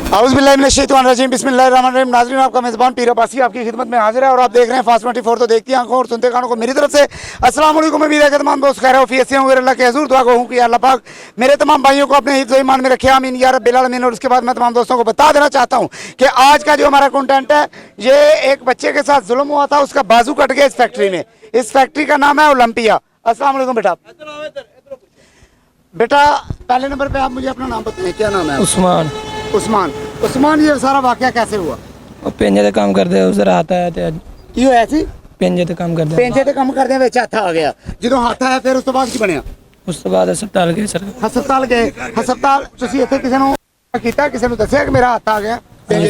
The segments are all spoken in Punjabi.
औज़ुबिल्लाहिमिनश्शैतानिर्रजीम बिस्मिल्लाहिर्रहमानिर्रहीम। नाज़रीन, आपका मेज़बान पीर अब्बासी आपकी खिदमत में हाजिर है और आप देख रहे हैं फास्ट 24। तो देखती आंखों और सुनते कानों को मेरी तरफ से अस्सलाम वालेकुम। उम्मीद है कि तमाम दोस्त खैर ऑफियत से होंगे। अल्लाह के हुज़ूर दुआ हूँ कि अल्लाह पाक मेरे तमाम भाइयों को अपने हिफ्ज़ ईमान में रखे, आमीन या रब्बिल आलमीन। और उसके बाद मैं तमाम दोस्तों को बता देना चाहता हूँ कि आज का जो हमारा कंटेंट है, ये एक बच्चे के साथ जुल्म हुआ था, उसका बाजू कट गया इस फैक्ट्री में। इस फैक्ट्री का नाम है ओलंपिया। अस्सलाम वालेकुम बेटा। बेटा पहले नंबर पे आप मुझे अपना नाम बताएं, क्या नाम है? उस्मान। उस्मान। उस्मान, ये सारा वाकया कैसे हुआ? ਉਹ ਪਿੰਜੇ ਤੇ ਕੰਮ ਕਰਦੇ ਉਸ ਰਾਤ ਆਇਆ ਤੇ ਕੀ ਹੋਇਆ ਸੀ? ਪਿੰਜੇ ਤੇ ਕੰਮ ਕਰਦੇ ਪੈਂਚੇ ਤੇ ਕੰਮ ਕਰਦੇ ਵਿੱਚ ਹੱਥ ਆ ਗਿਆ। ਜਦੋਂ ਹੱਥ ਆਇਆ ਫਿਰ ਉਸ ਤੋਂ ਬਾਅਦ ਕੀ ਬਣਿਆ? ਉਸ ਤੋਂ ਬਾਅਦ ਹਸਪਤਾਲ ਗਏ ਸਰ। ਹਸਪਤਾਲ ਗਏ। ਹਸਪਤਾਲ ਤੁਸੀਂ ਇੱਥੇ ਕਿਸੇ ਨੂੰ ਕੀਤਾ, ਕਿਸੇ ਨੂੰ ਦੱਸਿਆ ਕਿ ਮੇਰਾ ਹੱਥ ਆ ਗਿਆ?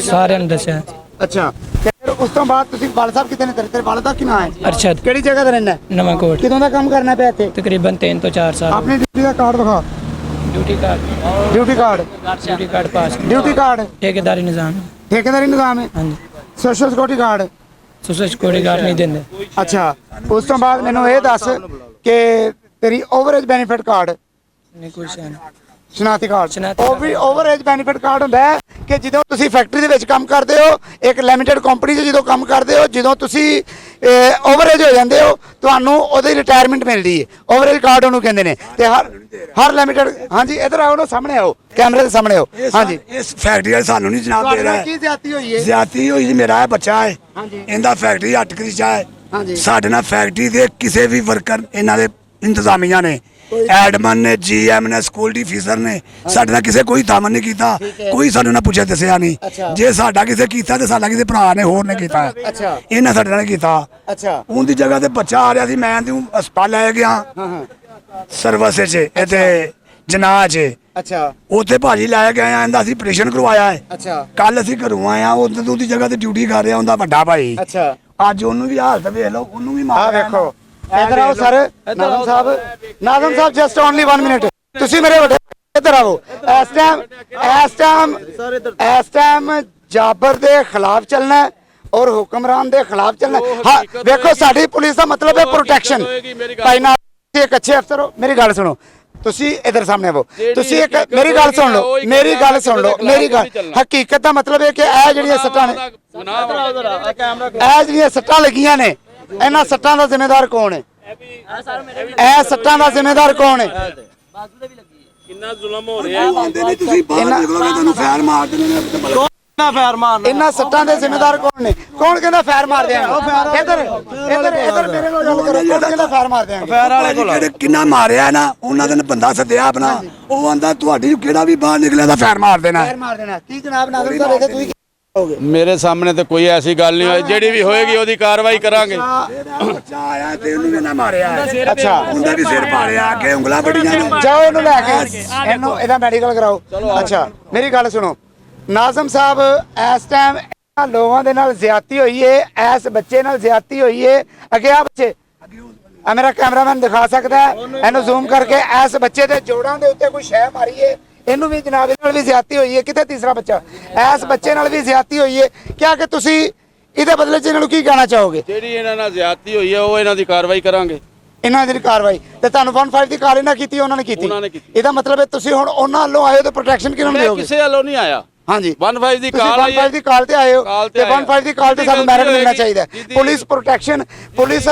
ਸਾਰਿਆਂ ਨੂੰ ਦੱਸਿਆ। ਅੱਛਾ, ਫਿਰ ਉਸ ਤੋਂ ਬਾਅਦ ਤੁਸੀਂ ਵਾਲ ਸਾਹਿਬ ਕਿਤੇ ਨੇ ਤੇਰੇ ਵਾਲ ਦਾ ਕੀ ਨਾਮ ਹੈ? ਅਰਸ਼ਦ। ਕਿਹੜੀ ਜਗ੍ਹਾ ਤੇ ਰਹਿਣਾ? ਨਵਾਂ ਕੋਟ। ਕਿਦੋਂ ਦਾ ਕੰਮ ਕਰਨਾ ਪਿਆ ਇੱਥੇ? ਤਕਰੀਬਨ 3 ਤੋਂ 4 ਸਾਲ। ਆਪਣੇ ਡਿਊਟੀ ਦਾ ਕਾਰਡ ਦਿਖਾ। ਡਿਊਟੀ ਕਾਰਡ ਪਾਸ। ਡਿਊਟੀ ਕਾਰਡ ਠੇਕੇਦਾਰੀ ਨਿਜ਼ਾਮ। ਠੇਕੇਦਾਰੀ ਨਿਜ਼ਾਮ ਹੈ। ਹਾਂਜੀ। Social security card. Social security card ਨਹੀਂ ਦਿੰਦੇ। ਅੱਛਾ, ਉਸ ਤੋਂ ਬਾਅਦ ਮੈਨੂੰ ਇਹ ਦੱਸ ਕਿ ਤੇਰੀ ਓਵਰੇਜ ਬੈਨੀਫਿਟ ਕਾਰਡ ਨਹੀਂ ਕੁਛ ਨਹੀਂ। ਸ਼ਨਾਖਤੀ ਕਾਰਡ। ਸ਼ਨਾਖਤੀ ਉਹ ਵੀ ਓਵਰੇਜ ਬੈਨੀਫਿਟ ਕਾਰਡ ਹੁੰਦਾ ਹੈ ਕਿ ਜਦੋਂ ਤੁਸੀਂ ਫੈਕਟਰੀ ਦੇ ਵਿੱਚ ਕੰਮ ਕਰਦੇ ਹੋ, ਇੱਕ ਲਿਮਿਟਡ ਕੰਪਨੀ 'ਚ ਜਦੋਂ ਕੰਮ ਕਰਦੇ ਹੋ, ਜਦੋਂ ਤੁਸੀਂ ਓਵਰੇਜ ਹੋ ਜਾਂਦੇ ਹੋ, ਤੁਹਾਨੂੰ ਉਹਦੀ ਰਿਟਾਇਰਮੈਂਟ ਮਿਲਦੀ ਹੈ। ਓਵਰੇਜ ਕਾਰਡ ਉਹਨੂੰ ਕਹਿੰਦੇ ਨੇ। ਤੇ ਹਰ ਲਿਮਿਟਡ। ਹਾਂਜੀ, ਇੱਧਰ ਆਓ ਨਾ, ਸਾਹਮਣੇ ਆਓ, ਕੈਮਰੇ ਦੇ ਸਾਹਮਣੇ ਆਓ। ਹਾਂਜੀ, ਇਸ ਫੈਕਟਰੀ ਵਾਲੇ ਸਾਨੂੰ ਨਹੀਂ ਜਨਾਬ ਦੇ ਰਿਹਾ। ਕੀ ਜ਼ਿਆਦਤੀ ਹੋਈ ਹੈ? ਜ਼ਿਆਦਤੀ ਹੋਈ ਜੀ, ਮੇਰਾ ਬੱਚਾ ਹੈ, ਹਾਂਜੀ, ਇਹਦਾ ਫੈਕਟਰੀ 8 ਕ੍ਰਿਸ਼ਾ ਹੈ। ਹਾਂਜੀ, ਸਾਡੇ ਨਾਲ ਫੈਕਟਰੀ ਦੇ ਕਿਸੇ ਵੀ ਵਰਕਰ, ਇਹਨਾਂ ਦੇ ਇੰਤਜ਼ਾਮੀਆਂ ਨੇ, ਐਡਮਨ ਨੇ, ਜੀਐਮ ਨੇ, ਸਿਕਿਉਰਿਟੀ ਅਫੀਸਰ ਨੇ, ਸਾਡੇ ਨਾਲ ਕਿਸੇ ਕੋਈ ਤਾਮਨ ਨਹੀਂ ਕੀਤਾ। ਕੋਈ ਸਾਨੂੰ ਨਾਲ ਪੁੱਛਿਆ ਦੱਸਿਆ ਨਹੀਂ। ਜੇ ਸਾਡਾ ਕਿਸੇ ਕੀਤਾ ਤੇ ਸਾਡਾ ਕਿਸੇ ਭਰਾ ਨੇ ਹੋਰ ਨੇ ਕੀਤਾ। ਅੱਛਾ, ਇਹਨਾਂ ਸਾਡੇ ਨਾਲ ਕੀਤਾ। ਅੱਛਾ, ਉਹਦੀ ਜਗ੍ਹਾ ਤੇ ਬੱਚਾ ਆ ਰਿਹਾ ਸੀ, ਮੈਂ ਤੇ ਹਸਪਤਾਲ ਲੈ ਗਿਆ ਸਰਵਿਸ 'ਚ ਇੱਥੇ ਜਨਾਹ 'ਚ। ਅੱਛਾ, ਉੱਥੇ ਭਾਜੀ ਲੈ ਕੇ ਆਇਆ, ਇਹਦਾ ਅਸੀਂ ਆਪਰੇਸ਼ਨ ਕਰਵਾਇਆ ਹੈ। ਅੱਛਾ, ਕੱਲ ਅਸੀਂ ਘਰੋਂ ਆਏ ਆ, ਉਹਦੀ ਜਗ੍ਹਾ ਤੇ ਡਿਊਟੀ ਕਰ ਰਿਹਾ ਉਹਦਾ ਵੱਡਾ ਭਾਈ। ਅੱਛਾ, ਅੱਜ ਉਹਨੂੰ ਵੀ ਹਾਲਤ ਵੇਖ ਲਓ, ਉਹਨੂੰ ਵੀ ਆ ਮਾਰ ਵੇਖੋ। ਇੱਧਰ ਆਓ ਸਰ। ਨਾਜ਼ਮ ਸਾਹਿਬ ਜਸਟ ਓਨਲੀ 1 ਮਿੰਟ। ਤੁਸੀਂ ਮੇਰੇ ਵੱਡੇ ਇੱਧਰ ਆਓ। ਇਸ ਟਾਈਮ ਜਾਬਰ ਦੇ ਖਿਲਾਫ ਚੱਲਣਾ ਹੈ ਔਰ ਹੁਕਮਰਾਨ ਦੇ ਖਿਲਾਫ ਚੱਲਣਾ। ਹਾਂ ਵੇਖੋ, ਸਾਡੀ ਪੁਲਿਸ ਦਾ ਮਤਲਬ ਹੈ ਪ੍ਰੋਟੈਕਸ਼ਨ। ਭਾਈ ਨਾਲ ਇੱਕ ਅੱਛੇ ਅਫਸਰ ਹੋ, ਮੇਰੀ ਗੱਲ ਸੁਣੋ। ਤੁਸੀਂ ਇੱਧਰ ਸਾਹਮਣੇ ਆਵੋ। ਤੁਸੀਂ ਇੱਕ ਮੇਰੀ ਗੱਲ ਸੁਣ ਲਓ, ਮੇਰੀ ਗੱਲ ਸੁਣ ਲਓ, ਮੇਰੀ ਗੱਲ। ਹਕੀਕਤ ਦਾ ਮਤਲਬ ਹੈ ਕਿ ਇਹ ਜਿਹੜੀਆਂ ਸੱਟਾਂ ਨੇ, ਇਹ ਜਿਹੜੀਆਂ ਸੱਟਾਂ ਲੱਗੀਆਂ ਨੇ, ਇਹਨਾਂ ਸੱਟਾਂ ਦਾ ਜ਼ਿੰਮੇਦਾਰ ਕੌਣ ਹੈ? ਇਹ ਸੱਟਾਂ ਦਾ ਜ਼ਿੰਮੇਦਾਰ ਕੌਣ ਹੈ? ਕਿੰਨਾ ਜ਼ੁਲਮ ਹੋ ਰਿਹਾ ਹੈ। ਤੁਸੀਂ ਬਾਹਰ ਨਿਕਲੋਗੇ ਤੁਹਾਨੂੰ ਫੈਰ ਮਾਰ ਦੇਣਗੇ। ਕਿੰਨਾ ਫੈਰ ਮਾਰਨਾ? ਇਹਨਾਂ ਸੱਟਾਂ ਦੇ ਜ਼ਿੰਮੇਦਾਰ ਕੌਣ ਨੇ? ਕੌਣ ਕਹਿੰਦਾ ਫੈਰ ਮਾਰ ਦਿਆਂਗੇ? ਇੱਧਰ ਮੇਰੇ ਨਾਲ ਗੱਲ ਕਰੋ। ਕੌਣ ਕਹਿੰਦਾ ਫੈਰ ਮਾਰ ਦਿਆਂਗੇ? ਫੈਰ ਵਾਲੇ ਕੋਲ ਜਿਹੜੇ ਕਿੰਨਾ ਮਾਰਿਆ ਨਾ, ਉਹਨਾਂ ਦੇ ਬੰਦਾ ਸੱਦਿਆ ਆਪਣਾ। ਉਹ ਆਂਦਾ ਤੁਹਾਡੀ ਕਿਹੜਾ ਵੀ ਬਾਹਰ ਨਿਕਲਿਆ ਤਾਂ ਫੈਰ ਮਾਰ ਦੇਣਾ। ਫੈਰ ਮਾਰ ਦੇਣਾ। ਕੀ ਜਨਾਬ ਨਾਜ਼ਮ ਸਾਹਿਬ, ਤੁਸੀਂ ਕੀ ਕਹੋਗੇ? ਮੇਰੇ ਸਾਹਮਣੇ ਤੇ ਕੋਈ ਐਸੀ ਗੱਲ ਨਹੀਂ ਹੋਈ। ਜਿਹੜੀ ਵੀ ਹੋਏਗੀ ਉਹਦੀ ਕਾਰਵਾਈ ਕਰਾਂਗੇ। ਬੱਚਾ ਆਇਆ ਤੇ ਉਹਨੂੰ ਵੀ ਨਾ ਮਾਰਿਆ। ਅੱਛਾ, ਉਹਦਾ ਵੀ ਸਿਰ ਪਾੜਿਆ, ਅੱਗੇ ਉਂਗਲਾਂ ਵੱਡੀਆਂ ਨੇ। ਜਾਓ ਇਹਨੂੰ ਲੈ ਕੇ, ਇਹਨੂੰ ਇਹਦਾ ਮੈਡੀਕਲ ਕਰਾਓ। ਅੱਛਾ, ਮੇਰੀ ਗੱਲ ਸੁਣੋ। ਨਾਜ਼ਮ ਸਾਹਿਬ, ਇਸ ਟਾਈਮ ਇਹਨਾਂ ਲੋਕਾਂ ਦੇ ਨਾਲ ਜ਼ਿਆਦਤੀ ਹੋਈ ਹੈ, ਇਸ ਬੱਚੇ ਨਾਲ ਜ਼ਿਆਦਤੀ ਹੋਈ ਹੈ। ਅੱਗੇ ਆ ਬੱਚੇ, ਆ ਮੇਰਾ ਕੈਮਰਾਮੈਨ ਦਿਖਾ ਸਕਦਾ ਹੈ, ਇਹਨੂੰ ਜ਼ੂਮ ਕਰਕੇ। ਇਸ ਬੱਚੇ ਦੇ ਜੋੜਾਂ ਦੇ ਉੱਤੇ ਕੋਈ ਸ਼ੈ ਮਾਰੀ ਹੈ। ਇਹਨੂੰ ਵੀ ਜਨਾਬ ਨਾਲ ਵੀ ਜ਼ਿਆਦਤੀ ਹੋਈ ਹੈ। ਕਿੱਥੇ ਤੀਸਰਾ ਬੱਚਾ? ਇਸ ਬੱਚੇ ਨਾਲ ਵੀ ਜ਼ਿਆਦਤੀ ਹੋਈ ਹੈ। ਕਿਹਾ ਕਿ ਤੁਸੀਂ ਇਹਦੇ ਬਦਲੇ 'ਚ ਇਹਨਾਂ ਨੂੰ ਕੀ ਕਹਿਣਾ ਚਾਹੋਗੇ? ਜਿਹੜੀ ਇਹਨਾਂ ਨਾਲ ਜ਼ਿਆਦਤੀ ਹੋਈ ਹੈ ਉਹ ਇਹਨਾਂ ਦੀ ਕਾਰਵਾਈ ਕਰਾਂਗੇ। ਇਹਨਾਂ ਦੀ ਕਾਰਵਾਈ ਤੇ ਤੁਹਾਨੂੰ 15 ਦੀ ਕਾਲ ਇਹਨਾਂ ਕੀਤੀ, ਉਹਨਾਂ ਨੇ ਕੀਤੀ। ਇਹਦਾ ਮਤਲਬ ਹੈ ਤੁਸੀਂ ਹੁਣ ਉਹਨਾਂ ਵੱਲੋਂ ਆਏ ਹੋ ਤੇ ਪ੍ਰੋਟੈਕਸ਼ਨ ਕਿਹਨਾਂ ਨੂੰ ਦਿਓਗੇ? ਕਿਸੇ ਵੱਲੋਂ ਨਹੀਂ ਆਇਆ। ਹਾਂਜੀ, 15 ਦੀ ਕਾਲ ਆਈ ਹੈ। 15 ਦੀ ਕਾਲ ਤੇ ਆਏ ਹੋ ਤੇ 15 ਦੀ ਕਾਲ ਤੇ ਸਾਨੂੰ ਮੈਰਿਟ ਮਿਲਣਾ ਚਾਹੀਦਾ। ਪੁਲਿਸ ਪ੍ਰੋਟੈਕਸ਼ਨ, ਪੁਲਿਸ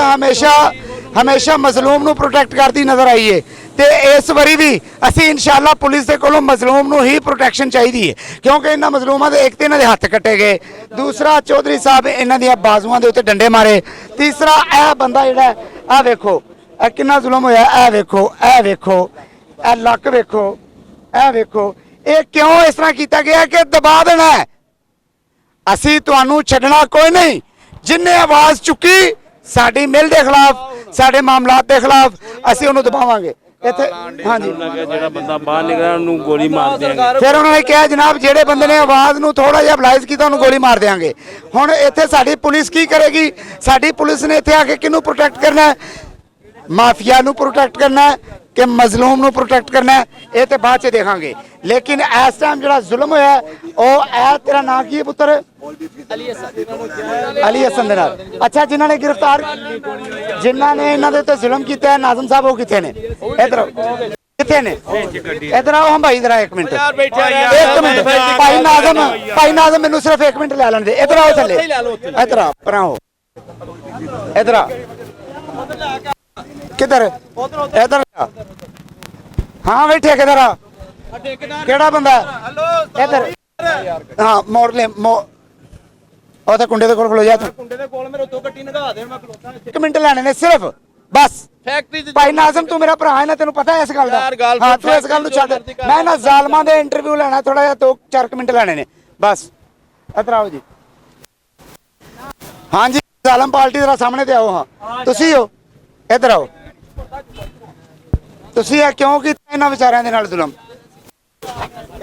ਹਮੇਸ਼ਾ ਮਜ਼ਲੂਮ ਨੂੰ ਪ੍ਰੋਟੈਕਟ ਕਰਦੀ ਨਜ਼ਰ ਆਈ ਹੈ ਤੇ ਇਸ ਵਾਰੀ ਵੀ ਅਸੀਂ ਇਨਸ਼ਾਅੱਲਾ ਪੁਲਿਸ ਦੇ ਕੋਲੋਂ ਮਜ਼ਲੂਮ ਨੂੰ ਹੀ ਪ੍ਰੋਟੈਕਸ਼ਨ ਚਾਹੀਦੀ ਹੈ, ਕਿਉਂਕਿ ਇਹਨਾਂ ਮਜ਼ਲੂਮਾਂ ਦੇ ਇੱਕ ਤੇ ਇਹਨਾਂ ਦੇ ਹੱਥ ਕੱਟੇ ਗਏ, ਦੂਸਰਾ ਚੌਧਰੀ ਸਾਹਿਬ ਇਹਨਾਂ ਦੀਆਂ ਬਾਜ਼ੂਆਂ ਦੇ ਉੱਤੇ ਡੰਡੇ ਮਾਰੇ, ਤੀਸਰਾ ਇਹ ਬੰਦਾ ਜਿਹੜਾ ਆ ਵੇਖੋ ਇਹ ਕਿੰਨਾ ਜ਼ੁਲਮ ਹੋਇਆ। ਇਹ ਵੇਖੋ, ਇਹ ਵੇਖੋ, ਇਹ ਲੱਕ ਵੇਖੋ, ਇਹ ਵੇਖੋ। ਇਹ ਕਿਉਂ ਇਸ ਤਰ੍ਹਾਂ ਕੀਤਾ ਗਿਆ ਕਿ ਦਬਾ ਦੇਣਾ ਹੈ। ਅਸੀਂ ਤੁਹਾਨੂੰ ਛੱਡਣਾ ਕੋਈ ਨਹੀਂ। ਜਿੰਨੇ ਆਵਾਜ਼ ਚੁੱਕੀ ਸਾਡੀ ਮਿਲ ਦੇ ਖਿਲਾਫ, ਸਾਡੇ ਮਾਮਲਾਤ ਦੇ ਖਿਲਾਫ, ਅਸੀਂ ਉਹਨੂੰ ਦਬਾਵਾਂਗੇ। ਇੱਥੇ ਹਾਂਜੀ, ਜਿਹੜਾ ਬੰਦਾ ਬਾਹਰ ਨਿਕਲਿਆ ਉਹਨੂੰ ਗੋਲੀ ਮਾਰ ਦਿਆਂਗੇ। ਫਿਰ ਉਹਨਾਂ ਨੇ ਕਿਹਾ ਜਨਾਬ ਜਿਹੜੇ ਬੰਦੇ ਨੇ ਆਵਾਜ਼ ਨੂੰ ਥੋੜਾ ਜਿਹਾ ਬਲਾਈਜ਼ ਕੀਤਾ ਉਹਨੂੰ ਗੋਲੀ ਮਾਰ ਦਿਆਂਗੇ। ਹੁਣ ਇੱਥੇ ਸਾਡੀ ਪੁਲਿਸ ਕੀ ਕਰੇਗੀ? ਸਾਡੀ ਪੁਲਿਸ ਨੇ ਇੱਥੇ ਆ ਕੇ ਕਿਹਨੂੰ ਪ੍ਰੋਟੈਕਟ ਕਰਨਾ ਹੈ? ਮਾਫੀਆ ਨੂੰ ਪ੍ਰੋਟੈਕਟ ਕਰਨਾ ਹੈ ਕਿ ਮਜ਼ਲੂਮ ਨੂੰ ਪ੍ਰੋਟੈਕਟ ਕਰਨਾ ਹੈ? ਇਹ ਤੇ ਬਾਅਦ ਚ ਦੇਖਾਂਗੇ। ਲੇਕਿਨ ਇਸ ਟਾਈਮ ਜਿਹੜਾ ਜ਼ੁਲਮ ਹੋਇਆ ਉਹ ਇਹ, ਤੇਰਾ ਨਾਂ ਕੀ ਹੈ ਪੁੱਤਰ? ਅਲੀ ਹਸਨ ਦੇ ਨਾਲ। ਅੱਛਾ, ਜਿਨ੍ਹਾਂ ਨੇ ਗ੍ਰਿਫਤਾਰ, ਜਿਨ੍ਹਾਂ ਨੇ ਇਹਨਾਂ ਦੇ ਉੱਤੇ ਜ਼ੁਲਮ ਕੀਤਾ ਹੈ, ਨਾਜ਼ਮ ਸਾਹਿਬ, ਉਹ ਕਿੱਥੇ ਨੇ? ਇੱਧਰ ਕਿੱਥੇ ਨੇ ਇਧਰ ਆਓ ਹਾਂ ਭਾਈ, ਇਧਰ ਆ 1 ਮਿੰਟ, ਯਾਰ ਬੈਠਿਆ ਇੱਕ ਮਿੰਟ ਭਾਈ ਨਾਜ਼ਮ ਮੈਨੂੰ ਸਿਰਫ 1 ਮਿੰਟ ਲੈ ਲੈਣ ਦੇ। ਇਧਰ ਆਓ ਥੱਲੇ, ਇਧਰ ਆ ਪਰਾਂ ਹੋ, ਇਧਰ ਆ, ਕਿੱਧਰ ਇਧਰ ਹਾਂ ਬਈ ਠੇਕੇਦਾਰ ਆ, ਕਿਹੜਾ ਬੰਦਾ ਇਧਰ ਹਾਂ ਮੋੜ ਲੈ ਉਹ ਤਾਂ ਕੁੰਡੇ ਦੇ ਕੋਲ ਖਲੋ ਜਾ ਤੂੰ, ਕੁੰਡੇ ਦੇ ਕੋਲ ਮੇਰੇ ਉੱਤੋਂ ਗੱਡੀ ਨਗਾ ਦੇ, ਮੈਂ ਖਲੋਤਾ ਇੱਥੇ। 1 ਮਿੰਟ ਲੈਣੇ ਨੇ ਸਿਰਫ ਬਸ। ਫੈਕਟਰੀ ਚ ਭਾਈ ਨਾਜ਼ਮ ਤੂੰ ਮੇਰਾ ਭਰਾ ਹੈ ਨਾ, ਤੈਨੂੰ ਪਤਾ ਹੈ ਇਸ ਗੱਲ ਦਾ। ਯਾਰ ਗੱਲ ਹਾਂ ਤੂੰ ਇਸ ਗੱਲ ਨੂੰ ਛੱਡ, ਮੈਂ ਨਾ ਜ਼ਾਲਮਾਂ ਦੇ ਇੰਟਰਵਿਊ ਲੈਣਾ, ਥੋੜਾ ਜਿਹਾ 2-4 ਮਿੰਟ ਲੈਣੇ ਨੇ ਬਸ। ਇਧਰ ਆਓ ਜੀ, ਹਾਂਜੀ ਜ਼ਾਲਮ ਪਾਰਟੀ ਜ਼ਰਾ ਸਾਹਮਣੇ ਤੇ ਆਓ। ਹਾਂ ਤੁਸੀਂ ਹੋ, ਇਧਰ ਆਓ। ਤੁਸੀਂ ਇਹ ਕਿਉਂ ਕੀਤਾ ਇਹਨਾਂ ਵਿਚਾਰਿਆਂ ਦੇ ਨਾਲ ਜ਼ੁਲਮ?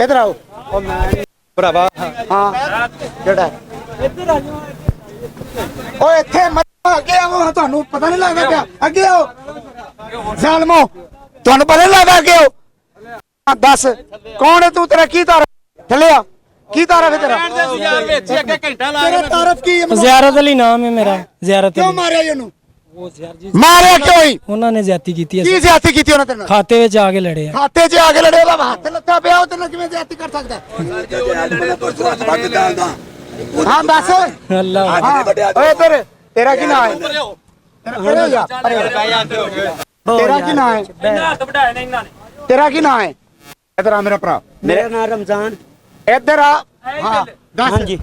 ਇਧਰ ਆਓ ਉਹ ਮੈਂ ਭਰਾਵਾ ਹਾਂ ਕਿਹੜਾ ਇੱਧਰ ਆ ਜਾਓ। ਓਏ ਇੱਥੇ ਮੱਥਾ ਅੱਗੇ ਆਓ, ਤੁਹਾਨੂੰ ਪਤਾ ਨਹੀਂ ਲੱਗਦਾ ਕਿਆ? ਅੱਗੇ ਆਓ ਜ਼ਾਲਮੋ, ਤੁਹਾਨੂੰ ਪਤਾ ਨਹੀਂ ਲੱਗਦਾ? ਅੱਗੇ ਆਓ। ਹਾਂ ਦੱਸ ਕੌਣ ਹੈ ਤੂੰ, ਤੇਰਾ ਕੀ ਤਾਰਫ? ਥੱਲੇ ਆ, ਕੀ ਤਾਰਫ ਹੈ ਤੇਰਾ? ਯਾਰ ਵਿੱਚ ਇੱਕ ਘੰਟਾ ਲਾ ਤੇਰਾ ਤਾਰਫ ਕੀ ਹੈ? ਮੈਨੂੰ ਜ਼ਿਆਰਤ ਅਲੀ ਨਾਮ ਹੈ ਮੇਰਾ, ਜ਼ਿਆਰਤ ਕਿਉਂ ਅਲੀ। ਮਾਰਿਆ ਇਹਨੂੰ? ਉਹ ਯਾਰ ਜੀ ਮਾਰਿਆ ਕਿਉਂ ਹੀ? ਉਹਨਾਂ ਨੇ ਜ਼ਿਆਦਤੀ ਕੀਤੀ ਕੀ ਹੈ, ਜ਼ਿਆਦਤੀ ਕੀਤੀ ਉਹਨਾਂ ਤੇਰੇ ਨਾਲ? ਖਾਤੇ ਵਿੱਚ ਆ ਕੇ ਲੜੇ ਆ। ਖਾਤੇ 'ਚ ਆ ਕੇ ਲੜੇ, ਉਹਦਾ ਹੱਥ ਲੱਗਾ ਪਿਆ, ਉਹ ਤੇਰੇ ਨਾਲ ਕਿਵੇਂ ਜ਼ਿਆਦਤੀ ਕਰ ਸਕਦਾ? ਹਾਂ ਦੱਸ। ਅੱਲਾ ਹਾਂ ਓਏ ਇੱਧਰ, ਤੇਰਾ ਕੀ ਨਾਮ ਹੈ? ਪਰੇ ਹੋ ਜਾ, ਪਰੇ ਹੋ ਜਾ। ਤੇਰਾ ਕੀ ਨਾਮ ਹੈ? ਤੇਰਾ ਕੀ ਨਾਮ ਹੈ? ਇੱਧਰ ਆ ਮੇਰਾ ਭਰਾ, ਮੇਰਾ ਨਾਮ ਰਮਜ਼ਾਨ। ਇੱਧਰ ਆ। ਹਾਂ ਦੱਸ ਹਾਂਜੀ।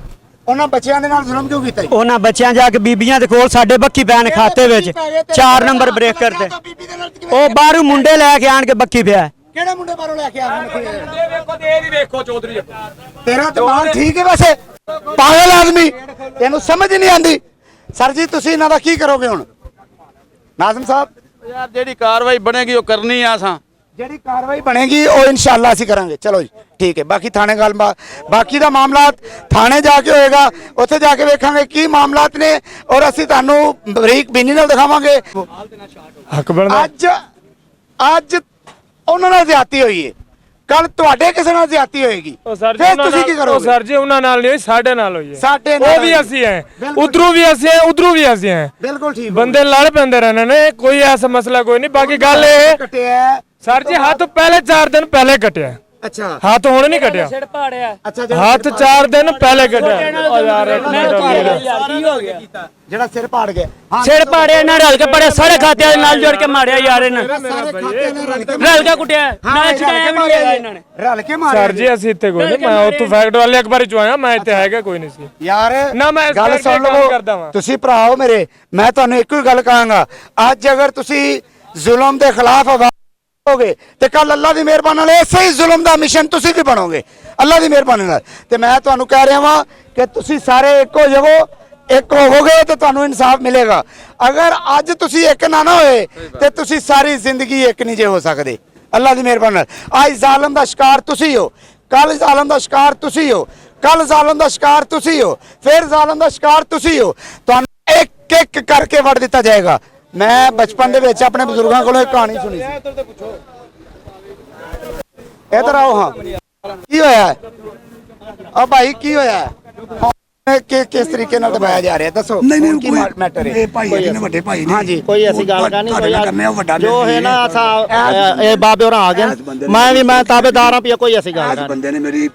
ਉਹਨਾਂ ਬੱਚਿਆਂ ਦੇ ਨਾਲ ਜ਼ੁਲਮ ਕਿਉਂ ਕੀਤਾ? ਉਹਨਾਂ ਬੱਚਿਆਂ ਜਾ ਕੇ ਬੀਬੀਆਂ ਦੇ ਕੋਲ ਸਾਡੇ ਬੱਕੀ ਪੈਣ ਖਾਤੇ ਵਿੱਚ 4 ਨੰਬਰ ਬ੍ਰੇਕਰ ਤੇ ਉਹ ਬਾਹਰੋਂ ਮੁੰਡੇ ਲੈ ਕੇ ਆਣ ਕੇ ਬੱਕੀ ਪਿਆ। ਕਿਹੜੇ ਮੁੰਡੇ ਬਾਹਰੋਂ ਲੈ ਕੇ ਆ ਰਹੇ ਨੇ? ਵੇਖੋ ਤੇ ਇਹ ਵੀ ਵੇਖੋ ਚੌਧਰੀ। ਤੇਰਾ ਦਿਮਾਗ ਠੀਕ ਹੈ ਵੈਸੇ? ਪਾਗਲ ਆਦਮੀ, ਤੈਨੂੰ ਸਮਝ ਨਹੀਂ ਆਂਦੀ। ਸਰ ਜੀ ਤੁਸੀਂ ਇਹਨਾਂ ਦਾ ਕੀ ਕਰੋਗੇ ਹੁਣ? ਨਾਜ਼ਮ ਸਾਹਿਬ ਯਾਰ ਜਿਹੜੀ ਕਾਰਵਾਈ ਬਣੇਗੀ ਉਹ ਕਰਨੀ ਆ ਅਸਾਂ। ਜਿਹੜੀ ਕਾਰਵਾਈ ਬਣੇਗੀ ਉਹ ਇਨਸ਼ਾਅੱਲਾ ਅਸੀਂ ਕਰਾਂਗੇ। ਚਲੋ ਜੀ ਠੀਕ ਹੈ, ਬਾਕੀ ਥਾਣੇ ਗੱਲ ਬਾਕੀ ਦਾ ਮਾਮਲਾਤ ਥਾਣੇ ਜਾ ਕੇ ਹੋਏਗਾ, ਉੱਥੇ ਜਾ ਕੇ ਵੇਖਾਂਗੇ ਕੀ ਮਾਮਲਾਤ ਨੇ ਔਰ ਅਸੀਂ ਤੁਹਾਨੂੰ ਬਰੀਕ ਬੀਨੀ ਨਾਲ ਦਿਖਾਵਾਂਗੇ। ਹੱਕ ਬਣਦਾ। ਅੱਜ ਉਹਨਾਂ ਨਾਲ ਜ਼ਿਆਦਤੀ ਹੋਈ ਹੈ, ਕੱਲ ਤੁਹਾਡੇ ਕਿਸੇ ਨਾਲ ਜ਼ਿਆਦਤੀ ਹੋਏਗੀ, ਉਹ ਸਰ ਜੀ ਫਿਰ ਉਹਨਾਂ ਤੁਸੀਂ ਕੀ ਨਾਲ- ਉਹ ਕਰੋਗੇ? ਸਰ ਜੀ ਉਹਨਾਂ ਨਾਲ ਨਹੀਂ ਹੋਈ, ਸਾਡੇ ਨਾਲ ਹੋਈ ਹੈ। ਸਾਡੇ ਉਹ ਨਾਲ ਵੀ ਹੋਈ। ਅਸੀਂ ਹੈ, ਬਿਲਕੁਲ ਉਧਰੋਂ ਵੀ ਅਸੀਂ ਹੈ, ਉਧਰੋਂ ਵੀ ਅਸੀਂ ਹੈ। ਬਿਲਕੁਲ ਠੀਕ ਬੰਦੇ ਲੜ ਪੈਂਦੇ ਰਹਿਣੇ ਨੇ, ਕੋਈ ਐਸਾ ਮਸਲਾ ਕੋਈ ਨਹੀਂ। ਬਾਕੀ ਗੱਲ ਇਹ ਕਟਿਆ। ਸਰ ਜੀ ਹੱਥ ਪਹਿਲੇ 4 ਦਿਨ ਪਹਿਲੇ ਕਟਿਆ, ਅੱਛਾ ਹੱਥ ਹੁਣ ਨਹੀਂ ਕਟਿਆ। ਅੱਛਾ ਹੱਥ 4 ਦਿਨ ਪਹਿਲੇ ਕਟਿਆ। ਉਹ ਯਾਰ ਇੱਕ ਮਿੰਟ, ਜਿਹੜਾ ਸਿਰ ਪਾੜ ਗਿਆ। ਹਾਂ ਸਿਰ ਪਾੜੇ ਇਹਨਾਂ ਰਲ ਕੇ ਪੜੇ ਸਾਰੇ ਖਾਤਿਆਂ ਦੇ ਨਾਲ ਜੋੜ ਕੇ ਮਾਰਿਆ ਯਾਰ ਇਹਨਾਂ ਸਾਰੇ ਖਾਤੇ ਨੇ ਰਲ ਕੇ ਕੁੱਟਿਆ ਨਾ ਛਡਾਇਆ ਵੀ ਹੈਗਾ ਇਹਨਾਂ ਨੇ। ਰਲ ਕੇ ਮਾਰਿਆ ਸਰ ਜੀ ਅਸੀਂ ਇੱਥੇ ਕੋਈ ਨਹੀਂ, ਮੈਂ ਉੱਥੋਂ ਫੈਕਟ ਵਾਲੇ ਇੱਕ ਵਾਰੀ ਚੋਂ ਆਇਆ, ਮੈਂ ਇੱਥੇ ਹੈਗਾ ਕੋਈ ਨਹੀਂ ਸੀ। ਯਾਰ ਨਾ ਮੈਂ ਇਸ ਗੱਲ ਕਰਕੇ ਸੁਣ ਕੰਮ ਲਵੋ, ਕਰਦਾ ਵਾਂ। ਤੁਸੀਂ ਭਰਾ ਹੋ ਮੇਰੇ, ਮੈਂ ਤੁਹਾਨੂੰ ਇੱਕੋ ਹੀ ਗੱਲ ਕਹਾਂਗਾ, ਅੱਜ ਅਗਰ ਤੁਸੀਂ ਜ਼ੁਲਮ ਦੇ ਖਿਲਾਫ ਆਵਾਜ਼ ਹੋਗੇ ਤੇ ਕੱਲ ਅੱਲਾ ਦੀ ਮਿਹਰਬਾਨੀ ਨਾਲ ਇਸੇ ਹੀ ਜ਼ੁਲਮ ਦਾ ਮਿਸ਼ਨ ਤੁਸੀਂ ਵੀ ਬਣੋਗੇ ਅੱਲਾ ਦੀ ਮਿਹਰਬਾਨੀ ਨਾਲ। ਤੇ ਮੈਂ ਤੁਹਾਨੂੰ ਕਹਿ ਰਿਹਾ ਵਾਂ ਕਿ ਤੁਸੀਂ ਸਾਰੇ ਇੱਕ ਹੋ ਜਾਵੋ, ਇੱਕ ਹੋਵੋਗੇ ਤੇ ਤੁਹਾਨੂੰ ਇਨਸਾਫ ਮਿਲੇਗਾ। ਅਗਰ ਅੱਜ ਤੁਸੀਂ ਇੱਕ ਨਾ ਹੋਏ ਤੇ ਤੁਸੀਂ ਸਾਰੀ ਜ਼ਿੰਦਗੀ ਇੱਕ ਨਹੀਂ ਜੇ ਹੋ ਸਕਦੇ ਅੱਲਾ ਦੀ ਮਿਹਰਬਾਨੀ ਨਾਲ। ਅੱਜ ਜ਼ਾਲਮ ਦਾ ਸ਼ਿਕਾਰ ਤੁਸੀਂ ਹੋ, ਕੱਲ ਜ਼ਾਲਮ ਦਾ ਸ਼ਿਕਾਰ ਤੁਸੀਂ ਹੋ, ਕੱਲ ਜ਼ਾਲਮ ਦਾ ਸ਼ਿਕਾਰ ਤੁਸੀਂ ਹੋ, ਫਿਰ ਜ਼ਾਲਮ ਦਾ ਸ਼ਿਕਾਰ ਤੁਸੀਂ ਹੋ। ਤੁਹਾਨੂੰ ਇੱਕ ਇੱਕ ਕਰਕੇ ਵੜ ਦਿੱਤਾ ਜਾਏਗਾ। ਮੈਂ ਬਚਪਨ ਦੇ ਵਿੱਚ ਆਪਣੇ ਬਜ਼ੁਰਗਾਂ ਕੋਲੋਂ ਇੱਕ ਕਹਾਣੀ ਸੁਣੀ ਸੀ। ਇੱਧਰ ਆਓ। ਹਾਂ ਕੀ ਹੋਇਆ? ਆ ਭਾਈ ਕੀ ਹੋਇਆ? ਕਿਸ ਤਰੀਕੇ ਨਾਲ ਦਬਾਇਆ ਜਾ ਰਿਹਾ ਦੱਸੋ? ਨਹੀਂ ਨਹੀਂ ਕੀ ਮੈਟਰ ਹੈ? ਇਹ ਭਾਈ ਨੇ ਵੱਡੇ ਭਾਈ ਨੇ। ਹਾਂਜੀ ਕੋਈ ਐਸੀ ਗੱਲ ਕਰਨੀ ਤੁਹਾਡੇ ਨਾਲ ਕਰਨੇ ਆ, ਵੱਡਾ ਜੋ ਨਹੀਂ ਹੈ ਨਾ ਅਸਾਂ ਇਹ ਬਾਬੇ ਹੋਰਾਂ ਆ ਗਏ, ਮੈਂ ਤਾਬੇਦਾਰ ਆ, ਕੋਈ ਐਸੀ ਗੱਲ ਇਸ ਨਹੀਂ। ਬੰਦੇ ਨੇ ਮੇਰੀ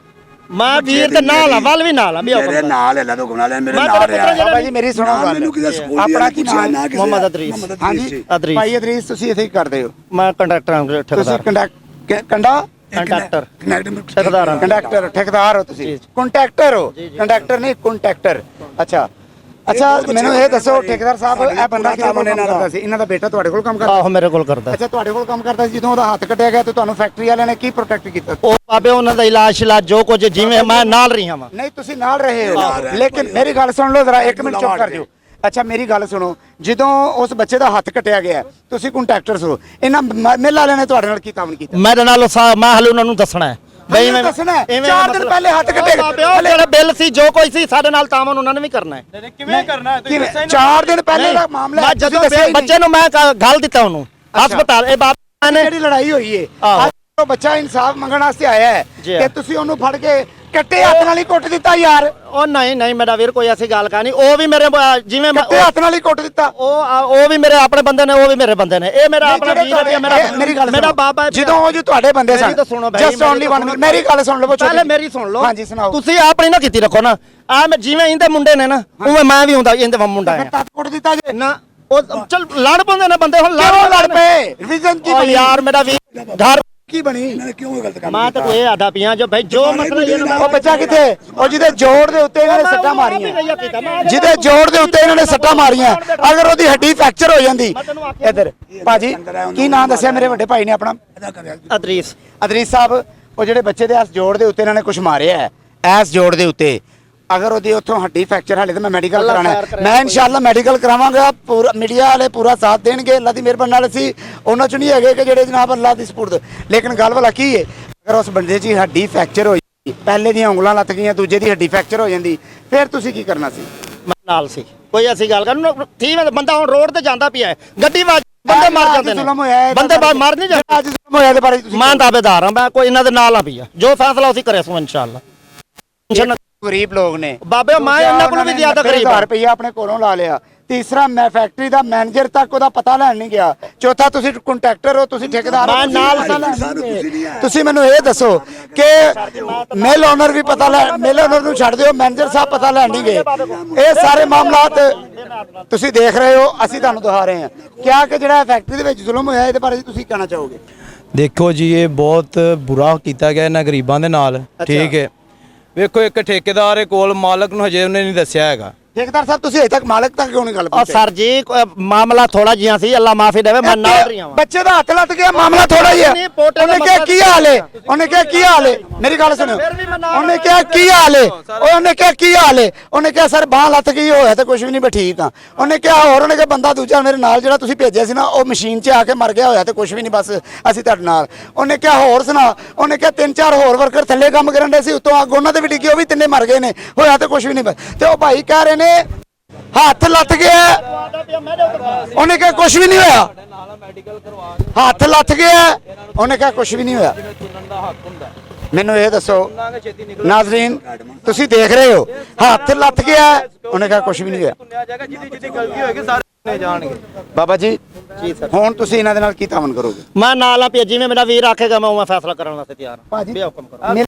ਮੈਂ ਵੀਰ ਤੇ ਨਾਲ ਆ, ਵੱਲ ਵੀ ਨਾਲ ਆ ਵੀ ਮੇਰੇ ਨਾਲ ਅੱਲਾ ਤੋਂ ਗੁਨਾਹ ਲੈ, ਮੇਰੇ ਮੈਂ ਨਾਲ ਤੇਰੇ ਰਿਹਾ। ਪੁੱਤਰ ਬਾਬਾ ਜੀ ਮੇਰੀ ਸੁਣੋ ਗੱਲ। ਮੈਨੂੰ ਕਿਸੇ ਸਕੂਲ ਆਪਣਾ ਕੀ ਨਾਮ? ਨਾ ਕਿਸੇ ਮੁਹੰਮਦ ਅਦਰੀਸ। ਹਾਂਜੀ ਅਦਰੀਸ। ਭਾਈ ਅਦਰੀਸ ਤੁਸੀਂ ਇੱਥੇ ਕੀ ਕਰਦੇ ਹੋ? ਮੈਂ ਕੰਡਕਟਰ ਤੁਸੀਂ ਠੇਕੇਦਾਰ ਕੰਡਕਟਰ ਠੇਕੇਦਾਰ ਹਾਂ। ਕੰਡਕਟਰ ਠੇਕੇਦਾਰ ਹੋ ਤੁਸੀਂ? ਕੰਟਰੈਕਟਰ ਹੋ? ਕੰਡਕਟਰ ਨਹੀਂ ਕੰਟਰੈਕਟਰ। ਅੱਛਾ ਮੈਨੂੰ ਇਹ ਦੱਸੋ ਠੇਕੇਦਾਰ ਸਾਹਿਬ, ਇਹ ਬੰਦਾ ਕਿਹਦੇ ਕੋਲ ਕੰਮ ਕਰਦਾ ਸੀ? ਇਹਨਾਂ ਦਾ ਬੇਟਾ ਤੁਹਾਡੇ ਕੋਲ ਕੰਮ ਕਰਦਾ? ਆਹੋ ਮੇਰੇ ਕੋਲ ਕਰਦਾ। ਅੱਛਾ ਤੁਹਾਡੇ ਕੋਲ ਕੰਮ ਕਰਦਾ ਸੀ। ਜਦੋਂ ਉਹਦਾ ਹੱਥ ਕੱਟਿਆ ਗਿਆ ਤੇ ਤੁਹਾਨੂੰ ਫੈਕਟਰੀ ਵਾਲਿਆਂ ਨੇ ਕੀ ਪ੍ਰੋਟੈਕਟ ਕੀਤਾ? ਉਹ ਬਾਬੇ ਉਹਨਾਂ ਦਾ ਇਲਾਜ ਜੋ ਕੁਝ ਜਿਵੇਂ ਮੈਂ ਨਾਲ ਰਿਹਾ ਵਾਂ। ਨਹੀਂ ਤੁਸੀਂ ਨਾਲ ਰਹੇ ਹੋ, ਲੇਕਿਨ ਮੇਰੀ ਗੱਲ ਸੁਣ ਲਓ ਜ਼ਰਾ, 1 ਮਿੰਟ ਚੁੱਪ ਕਰ ਜਾਓ। ਅੱਛਾ ਮੇਰੀ ਗੱਲ ਸੁਣੋ, ਜਦੋਂ ਉਸ ਬੱਚੇ ਦਾ ਹੱਥ ਕੱਟਿਆ ਗਿਆ ਤੁਸੀਂ ਕੰਟਰੈਕਟਰ ਹੋ, ਇਹਨਾਂ ਮਿਲ ਵਾਲਿਆਂ ਨੇ ਤੁਹਾਡੇ ਨਾਲ ਕੀ ਤਾਮਨ ਕੀਤਾ? ਮੇਰੇ ਨਾਲ ਮੈਂ ਹਾਲੇ ਉਹਨਾਂ ਨੂੰ ਦੱਸਣਾ ਹੈ ਬਈ ਮੈਂ ਦੱਸਣਾ 4 ਦਿਨ ਪਹਿਲੇ ਹੱਥ ਕੱਟੇ ਜਿਹੜੇ ਬਿੱਲ ਸੀ ਜੋ ਕੋਈ ਸੀ ਸਾਡੇ ਨਾਲ ਤਾਮਨ ਉਹਨਾਂ ਨੇ ਵੀ ਕਰਨਾ ਹੈ। ਕਿਵੇਂ ਕਰਨਾ? ਤੁਸੀਂ ਦੱਸਿਆ ਹੀ 4 ਦਿਨ ਪਹਿਲੇ ਦਾ ਮਾਮਲਾ ਹੈ, ਮੈਂ ਜਦੋਂ ਤੁਸੀਂ ਦੱਸਿਆ ਹੀ ਨਹੀਂ। ਬੱਚੇ ਨੂੰ ਮੈਂ ਗੱਲ ਦਿੱਤਾ ਉਹਨੂੰ ਹਸਪਤਾਲ ਇਹ ਬਾਬਾ ਨੇ ਜਿਹੜੀ ਲੜਾਈ ਹੋਈ ਹੈ ਆਹੋ। ਅੱਜ ਉਹ ਬੱਚਾ ਇਨਸਾਫ ਮੰਗਣ ਵਾਸਤੇ ਆਇਆ ਹੈ ਜੀ। ਕਿ ਤੁਸੀਂ ਉਹਨੂੰ ਫੜ ਕੇ ਕੱਟੇ ਹੱਥ ਨਾਲ ਹੀ ਕੁੱਟ ਦਿੱਤਾ ਯਾਰ, ਉਹ ਨਹੀਂ ਮੇਰਾ ਵੀਰ ਕੋਈ ਐਸੀ ਗੱਲ ਕਾ ਨਹੀਂ। ਉਹ ਵੀ ਮੇਰੇ ਜਿਵੇਂ ਕੱਟੇ ਹੱਥ ਨਾਲ ਹੀ ਕੁੱਟ ਦਿੱਤਾ। ਉਹ ਵੀ ਮੇਰੇ ਆਪਣੇ ਬੰਦੇ ਨੇ, ਉਹ ਵੀ ਮੇਰੇ ਬੰਦੇ ਨੇ। ਇਹ ਮੇਰਾ ਆਪਣਾ ਵੀਰ ਹੈ, ਮੇਰੀ ਗੱਲ ਮੇਰਾ ਬਾਬਾ ਹੈ। ਜਦੋਂ ਉਹ ਜੋ ਤੁਹਾਡੇ ਬੰਦੇ ਸਨ, ਤਾਂ ਸੁਣੋ ਬਾਈ, ਜਸਟ ਓਨਲੀ ਵਨ ਮਿੰਟ, ਮੇਰੀ ਗੱਲ ਸੁਣ ਲਵੋ। ਪਹਿਲੇ ਮੇਰੀ ਸੁਣ ਲਓ। ਹਾਂਜੀ ਸੁਣਾਓ। ਤੁਸੀਂ ਆਪਣੀ ਨਾ ਕੀਤੀ ਰੱਖੋ ਨਾ। ਆ ਮੈਂ ਜਿਵੇਂ ਇਹਦੇ ਮੁੰਡੇ ਨੇ ਨਾ, ਉਵੇਂ ਮੈਂ ਵੀ ਹੁੰਦਾ ਇਹਦੇ ਮੁੰਡਾ ਹੈ ਤੱਕ ਕੁੱਟ ਦਿੱਤਾ ਜੇ ਨਾ। ਉਹ ਚਲ ਲੜ ਪੰਦੇ ਨੇ ਬੰਦੇ, ਹੁਣ ਕਿਉਂ ਲੜ ਪਏ? ਰਿਵੀਜ਼ਨ ਕੀ ਓ ਬਣੀ? ਯਾਰ ਮੇਰਾ ਵੀਰ ਘਰ ਕੀ ਬਣੀ? ਇਹਨਾਂ ਨੇ ਕਿਉਂ ਇਹ ਗਲਤ ਕੰਮ ਮੈਂ ਤਾਂ ਕੋਈ ਆਦਾ ਪਿਆ ਜੋ ਭਾਈ ਜੋ ਮਸਲਾ ਇਹ ਉਹ ਬੱਚਾ ਕਿੱਥੇ? ਉਹ ਜਿਹਦੇ ਜੋੜ ਦੇ ਉੱਤੇ ਇਹਨਾਂ ਨੇ ਸੱਟਾਂ ਮਾਰੀਆਂ, ਜਿਹਦੇ ਜੋੜ ਦੇ ਉੱਤੇ ਇਹਨਾਂ ਨੇ ਸੱਟਾਂ ਮਾਰੀਆਂ, ਅਗਰ ਉਹਦੀ ਹੱਡੀ ਫ੍ਰੈਕਚਰ ਹੋ ਜਾਂਦੀ। ਇੱਧਰ ਭਾਜੀ ਕੀ ਨਾਮ ਦੱਸਿਆ ਮੇਰੇ ਵੱਡੇ ਭਾਈ ਨੇ ਆਪਣਾ? ਅਦਰੀਸ ਅਦਰੀਸ ਸਾਹਿਬ, ਉਹ ਜਿਹੜੇ ਬੱਚੇ ਦੇ ਇਸ ਜੋੜ ਦੇ ਉੱਤੇ ਇਹਨਾਂ ਨੇ ਕੁਝ ਮਾਰਿਆ ਹੈ, ਇਸ ਜੋੜ ਦੇ ਉੱਤੇ, ਅਗਰ ਉਹਦੀ ਉੱਥੋਂ ਹੱਡੀ ਫ੍ਰੈਕਚਰ ਹਾਲੇ ਤਾਂ ਮੈਂ ਮੈਡੀਕਲ ਕਰਾਣਾ ਹੈ। ਮੈਂ ਇਨਸ਼ਾਅੱਲਾ ਮੈਡੀਕਲ ਕਰਾਵਾਂਗਾ। ਪੂਰਾ ਮੀਡੀਆ ਵਾਲੇ ਪੂਰਾ ਸਾਥ ਦੇਣਗੇ। ਅੱਲਾ ਦੀ ਮਿਹਰਬਾਨੀ ਨਾਲ ਅਸੀਂ ਉਹਨਾਂ ਚ ਨਹੀਂ ਹੈਗੇ ਕਿ ਜਿਹੜੇ ਜਨਾਬ ਅੱਲਾ ਦੀ ਸਪੁਰਦ। ਲੇਕਿਨ ਗੱਲ ਵਾਲਾ ਕੀ ਹੈ, ਅਗਰ ਉਸ ਬੰਦੇ ਦੀ ਹੱਡੀ ਫ੍ਰੈਕਚਰ ਹੋਈ, ਪਹਿਲੇ ਦੀਆਂ ਉਂਗਲਾਂ ਲੱਤ ਗਈਆਂ, ਦੂਜੇ ਦੀ ਹੱਡੀ ਫ੍ਰੈਕਚਰ ਹੋ ਜਾਂਦੀ, ਫਿਰ ਤੁਸੀਂ ਕੀ ਕਰਨਾ ਸੀ? ਮੈਂ ਨਾਲ ਸੀ, ਕੋਈ ਐਸੀ ਗੱਲ ਕਰ ਠੀਕ ਹੈ। ਬੰਦਾ ਹੁਣ ਰੋਡ ਤੇ ਜਾਂਦਾ ਪਿਆ ਹੈ, ਗੱਡੀ ਵੱਜ ਬੰਦੇ ਮਰ ਜਾਂਦੇ ਨੇ, ਬੰਦੇ ਮਰ ਨਹੀਂ ਜਾਂਦੇ। ਅੱਜ ਜ਼ੁਲਮ ਹੋਇਆ ਇਹਦੇ ਬਾਰੇ ਤੁਸੀਂ ਮੈਂ ਦਾਅਵੇਦਾਰ ਹਾਂ, ਮੈਂ ਕੋਈ ਇਹਨਾਂ ਦੇ ਨਾਲ ਆ ਪਿਆ। ਜੋ ਫੈਸਲਾ ਅਸੀਂ ਕਰੇ ਸੋ ਇਨਸ਼ਾਅੱਲਾ। ਗਰੀਬ ਲੋਕ ਨੇ ਬਾਬੇ ਮੈਂ ਇਹਨਾਂ ਕੋਲ ਵੀ ਜ਼ਿਆਦਾ ਗਰੀਬ 1000 ਰੁਪਇਆ ਆਪਣੇ ਕੋਲੋਂ ਲਾ ਲਿਆ। ਤੀਸਰਾ ਮੈਂ ਫੈਕਟਰੀ ਦਾ ਮੈਨੇਜਰ ਤੱਕ ਉਹਦਾ ਪਤਾ ਲੈਣ ਨਹੀਂ ਗਿਆ। ਚੌਥਾ ਤੁਸੀਂ ਕੰਟਰੈਕਟਰ ਹੋ, ਤੁਸੀਂ ਠੇਕੇਦਾਰ ਹੋ, ਮੈਂ ਨਾਲ ਤੁਸੀਂ ਮੈਨੂੰ ਇਹ ਦੱਸੋ ਕਿ ਮਿਲ ਓਨਰ ਵੀ ਪਤਾ ਲੈ, ਮਿਲ ਓਨਰ ਨੂੰ ਛੱਡ ਦਿਓ, ਮੈਨੇਜਰ ਸਾਹਿਬ ਪਤਾ ਲੈਣ ਨਹੀਂ ਗਏ। ਇਹ ਸਾਰੇ ਮਾਮਲਾਤ ਤੁਸੀਂ ਦੇਖ ਰਹੇ ਹੋ, ਅਸੀਂ ਤੁਹਾਨੂੰ ਦਿਖਾ ਰਹੇ ਹਾਂ। ਕਿਆ ਕਿ ਜਿਹੜਾ ਫੈਕਟਰੀ ਦੇ ਵਿੱਚ ਜ਼ੁਲਮ ਹੋਇਆ, ਇਹਦੇ ਬਾਰੇ ਤੁਸੀਂ ਕਹਿਣਾ ਚਾਹੋਗੇ? ਦੇਖੋ ਜੀ, ਇਹ ਬਹੁਤ ਬੁਰਾ ਕੀਤਾ ਗਿਆ ਇਹਨਾਂ ਗਰੀਬਾਂ ਦੇ ਨਾਲ। ਠੀਕ ਹੈ, ਵੇਖੋ ਇੱਕ ਠੇਕੇਦਾਰ ਦੇ ਕੋਲ ਮਾਲਕ ਨੂੰ ਹਜੇ ਉਹਨੇ ਨਹੀਂ ਦੱਸਿਆ ਹੈਗਾ। ਠੇਕੇਦਾਰ ਸਾਹਿਬ ਤੁਸੀਂ ਅਜੇ ਤੱਕ ਮਾਲਕ ਤੱਕ ਕਿਉਂ ਨਹੀਂ ਗੱਲ ਉਹ ਸਰ ਜੀ ਮਾਮਲਾ ਥੋੜਾ ਜਿਹਾ ਸੀ, ਅੱਲਾ ਮਾਫੀ ਦੇਵੇ। ਮੈਂ ਨਾਲ ਰਹੀ ਹਾਂ। ਬੱਚੇ ਦਾ ਹੱਥ ਲੱਤ ਗਿਆ, ਮਾਮਲਾ ਥੋੜਾ ਜਿਹਾ। ਉਹਨੇ ਕਿਹਾ ਕੀ ਹਾਲ ਹੈ? ਉਹਨੇ ਕਿਹਾ ਕੀ ਹਾਲ ਹੈ? ਮੇਰੀ ਗੱਲ ਸੁਣੋ। ਉਹਨੇ ਕਿਹਾ ਕੀ ਹਾਲ ਹੈ? ਉਹਨੇ ਕਿਹਾ ਕੀ ਹਾਲ ਹੈ? ਉਹਨੇ ਕਿਹਾ ਸਰ ਬਾਹ ਲੱਤ ਗਈ, ਹੋਇਆ ਤਾਂ ਕੁਝ ਵੀ ਨਹੀਂ, ਬਸ ਠੀਕ ਆ। ਉਹਨੇ ਕਿਹਾ ਹੋਰ? ਉਹਨੇ ਕਿਹਾ ਬੰਦਾ ਦੂਜਾ ਮੇਰੇ ਨਾਲ ਜਿਹੜਾ ਤੁਸੀਂ ਭੇਜਿਆ ਸੀ ਨਾ, ਉਹ ਮਸ਼ੀਨ 'ਚ ਆ ਕੇ ਮਰ ਗਿਆ, ਹੋਇਆ ਤਾਂ ਕੁਝ ਵੀ ਨਹੀਂ, ਬਸ ਅਸੀਂ ਤੁਹਾਡੇ ਨਾਲ। ਉਹਨੇ ਕਿਹਾ ਹੋਰ ਸੁਣਾ? ਉਹਨੇ ਕਿਹਾ 3-4 ਹੋਰ ਵਰਕਰ ਥੱਲੇ ਕੰਮ ਕਰਨ ਦੇ ਸੀ, ਉੱਤੋਂ ਅੱਗ ਉਹਨਾਂ ਦੇ ਵੀ ਡਿੱਗੀ, ਉਹ ਵੀ ਤਿੰਨੇ ਮਰ ਗਏ ਨੇ, ਹੋਇਆ ਤਾਂ ਕੁਝ ਵੀ ਨਹੀਂ, ਬਸ। ਤੇ ਉਹ ਭਾਈ ਕਹਿ ਰਹੇ ਨੇ ਹੱਥ ਲੱਥ ਗਿਆ। ਉਹਨੇ ਕਿਹਾ ਕੁਝ ਵੀ ਨਹੀਂ ਹੋਇਆ, ਹੱਥ ਲੱਥ ਗਿਆ। ਉਹਨੇ ਕਿਹਾ ਕੁਝ ਵੀ ਨਹੀਂ ਹੋਇਆ। ਮੈਨੂੰ ਇਹ ਦੱਸੋ ਨਾਜ਼ਰੀਨ, ਤੁਸੀਂ ਦੇਖ ਰਹੇ ਹੋ, ਹੱਥ ਲੱਥ ਗਿਆ, ਉਹਨੇ ਕਿਹਾ ਕੁਝ ਵੀ ਨਹੀਂ ਹੋਇਆ। ਬਾਬਾ ਜੀ ਹੁਣ ਤੁਸੀਂ ਇਹਨਾਂ ਦੇ ਨਾਲ ਕੀ ਤਾਮਨ ਕਰੋਗੇ? ਮੈਂ ਨਾਲ ਆ ਪਿਆ, ਜਿਵੇਂ ਮੇਰਾ ਵੀਰ ਆਖੇਗਾ ਮੈਂ ਉਵੇਂ ਫੈਸਲਾ ਕਰਨ ਵਾਸਤੇ ਤਿਆਰ ਹਾਂ। ਹੁਕਮ ਕਰੋ।